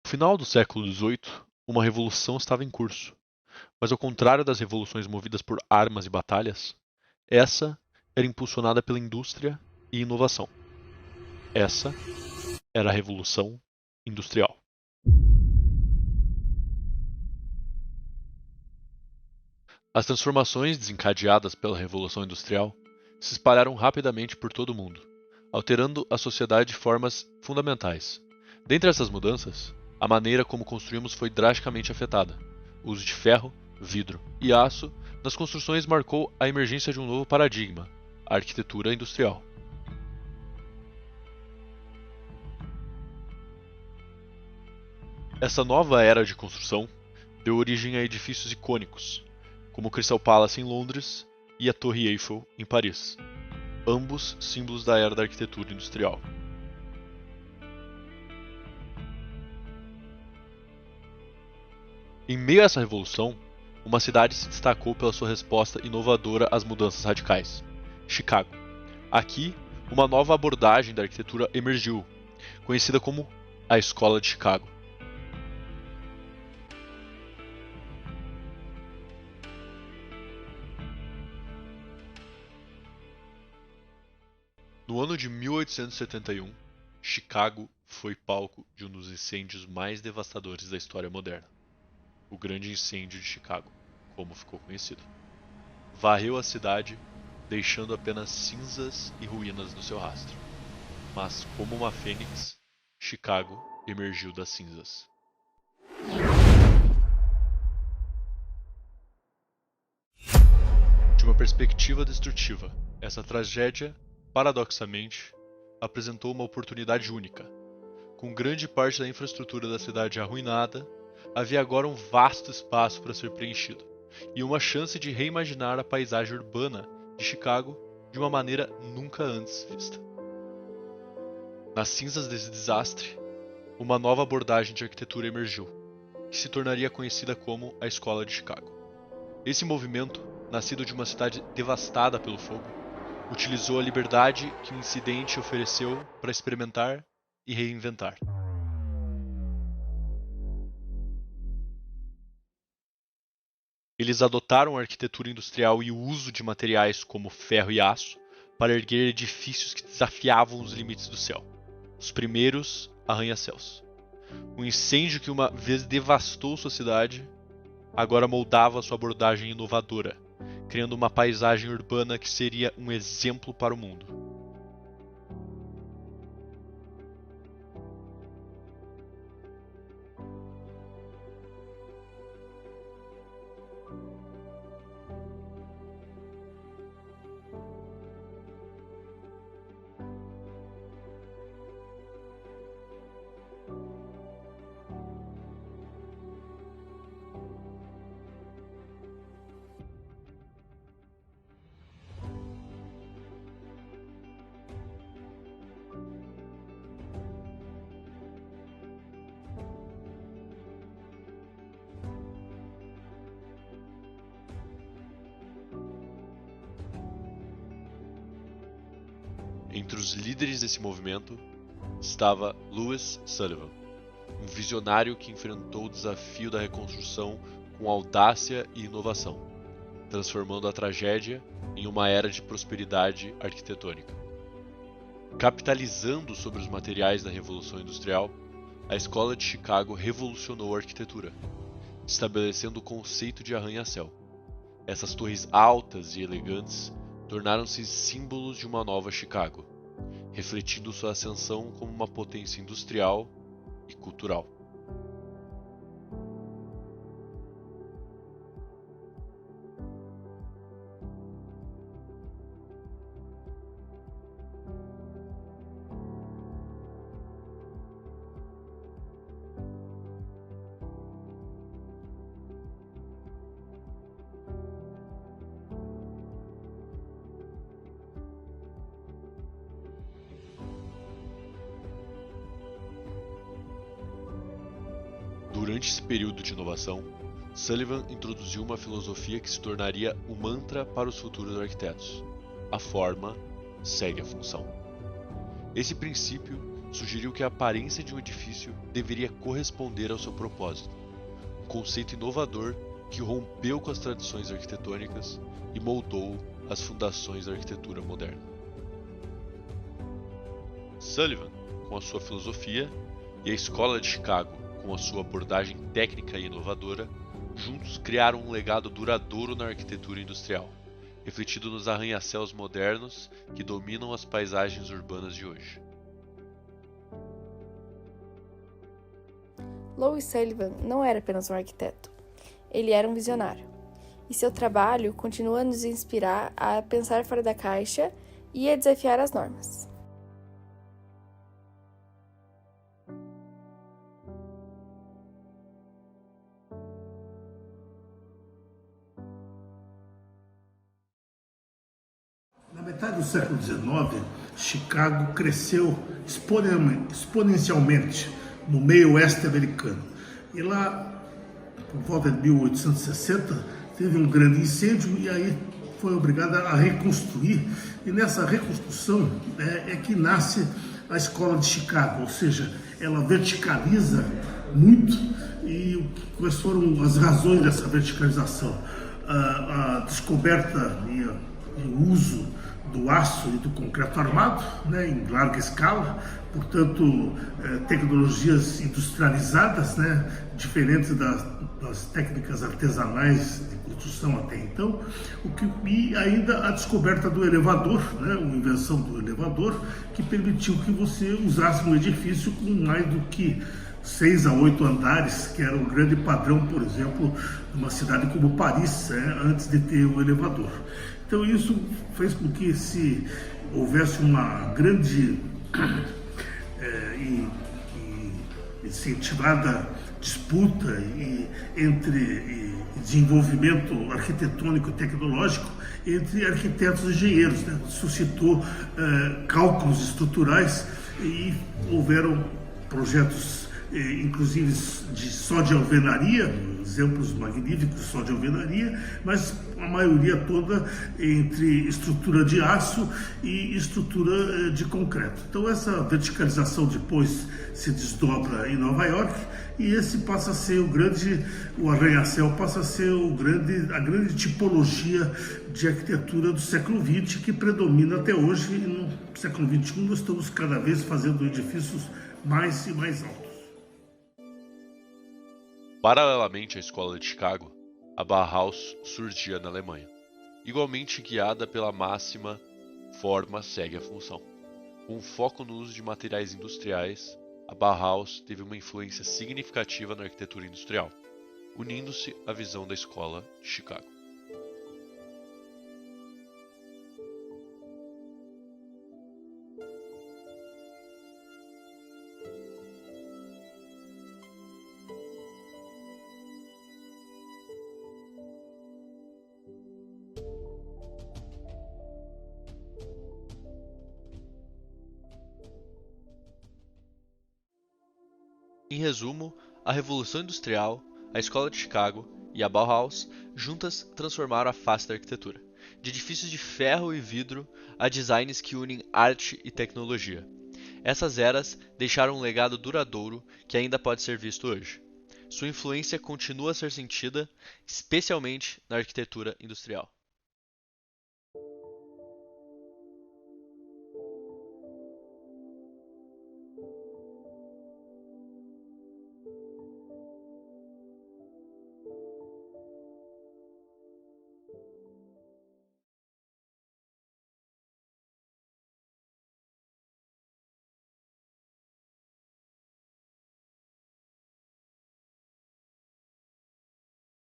No final do século XVIII, uma revolução estava em curso, mas ao contrário das revoluções movidas por armas e batalhas, essa era impulsionada pela indústria e inovação. Essa era a Revolução Industrial. As transformações desencadeadas pela Revolução Industrial se espalharam rapidamente por todo o mundo, alterando a sociedade de formas fundamentais. Dentre essas mudanças, a maneira como construímos foi drasticamente afetada. O uso de ferro, vidro e aço nas construções marcou a emergência de um novo paradigma, a arquitetura industrial. Essa nova era de construção deu origem a edifícios icônicos, como o Crystal Palace em Londres e a Torre Eiffel em Paris, ambos símbolos da era da arquitetura industrial. Em meio a essa revolução, uma cidade se destacou pela sua resposta inovadora às mudanças radicais: Chicago. Aqui, uma nova abordagem da arquitetura emergiu, conhecida como a Escola de Chicago. No ano de 1871, Chicago foi palco de um dos incêndios mais devastadores da história moderna. O Grande Incêndio de Chicago, como ficou conhecido. Varreu a cidade, deixando apenas cinzas e ruínas no seu rastro. Mas, como uma fênix, Chicago emergiu das cinzas. De uma perspectiva destrutiva, essa tragédia, paradoxalmente, apresentou uma oportunidade única. Com grande parte da infraestrutura da cidade arruinada, havia agora um vasto espaço para ser preenchido, e uma chance de reimaginar a paisagem urbana de Chicago de uma maneira nunca antes vista. Nas cinzas desse desastre, uma nova abordagem de arquitetura emergiu, que se tornaria conhecida como a Escola de Chicago. Esse movimento, nascido de uma cidade devastada pelo fogo, utilizou a liberdade que o incidente ofereceu para experimentar e reinventar. Eles adotaram a arquitetura industrial e o uso de materiais como ferro e aço para erguer edifícios que desafiavam os limites do céu. Os primeiros arranha-céus. O incêndio que uma vez devastou sua cidade, agora moldava sua abordagem inovadora, criando uma paisagem urbana que seria um exemplo para o mundo. Entre os líderes desse movimento estava Louis Sullivan, um visionário que enfrentou o desafio da reconstrução com audácia e inovação, transformando a tragédia em uma era de prosperidade arquitetônica. Capitalizando sobre os materiais da Revolução Industrial, a Escola de Chicago revolucionou a arquitetura, estabelecendo o conceito de arranha-céu. Essas torres altas e elegantes tornaram-se símbolos de uma nova Chicago, refletindo sua ascensão como uma potência industrial e cultural. Durante esse período de inovação, Sullivan introduziu uma filosofia que se tornaria o mantra para os futuros arquitetos: a forma segue a função. Esse princípio sugeriu que a aparência de um edifício deveria corresponder ao seu propósito, um conceito inovador que rompeu com as tradições arquitetônicas e moldou as fundações da arquitetura moderna. Sullivan, com a sua filosofia, e a Escola de Chicago, com a sua abordagem técnica e inovadora, juntos criaram um legado duradouro na arquitetura industrial, refletido nos arranha-céus modernos que dominam as paisagens urbanas de hoje. Louis Sullivan não era apenas um arquiteto, ele era um visionário. E seu trabalho continua a nos inspirar a pensar fora da caixa e a desafiar as normas. Na metade do século XIX, Chicago cresceu exponencialmente no meio oeste americano. E lá, por volta de 1860, teve um grande incêndio e aí foi obrigada a reconstruir. E nessa reconstrução é que nasce a Escola de Chicago, ou seja, ela verticaliza muito. E quais foram as razões dessa verticalização? A descoberta e o uso do aço e do concreto armado, em larga escala, portanto, tecnologias industrializadas, diferentes das técnicas artesanais de construção até então, e ainda a descoberta do elevador, a invenção do elevador, que permitiu que você usasse um edifício com mais do que 6 a 8 andares, que era um grande padrão, por exemplo, numa cidade como Paris, antes de ter o elevador. Então isso fez com que se houvesse uma grande e incentivada disputa entre desenvolvimento arquitetônico e tecnológico entre arquitetos e engenheiros, suscitou cálculos estruturais e houveram projetos inclusive só de alvenaria, exemplos magníficos só de alvenaria, mas a maioria toda entre estrutura de aço e estrutura de concreto. Então essa verticalização depois se desdobra em Nova York e esse passa a ser o arranha-céu passa a ser a grande tipologia de arquitetura do século XX que predomina até hoje, e no século XXI nós estamos cada vez fazendo edifícios mais e mais altos. Paralelamente à Escola de Chicago, a Bauhaus surgia na Alemanha, igualmente guiada pela máxima "forma segue a função". Com um foco no uso de materiais industriais, a Bauhaus teve uma influência significativa na arquitetura industrial, unindo-se à visão da Escola de Chicago. Em resumo, a Revolução Industrial, a Escola de Chicago e a Bauhaus juntas transformaram a face da arquitetura, de edifícios de ferro e vidro a designs que unem arte e tecnologia. Essas eras deixaram um legado duradouro que ainda pode ser visto hoje. Sua influência continua a ser sentida, especialmente na arquitetura industrial.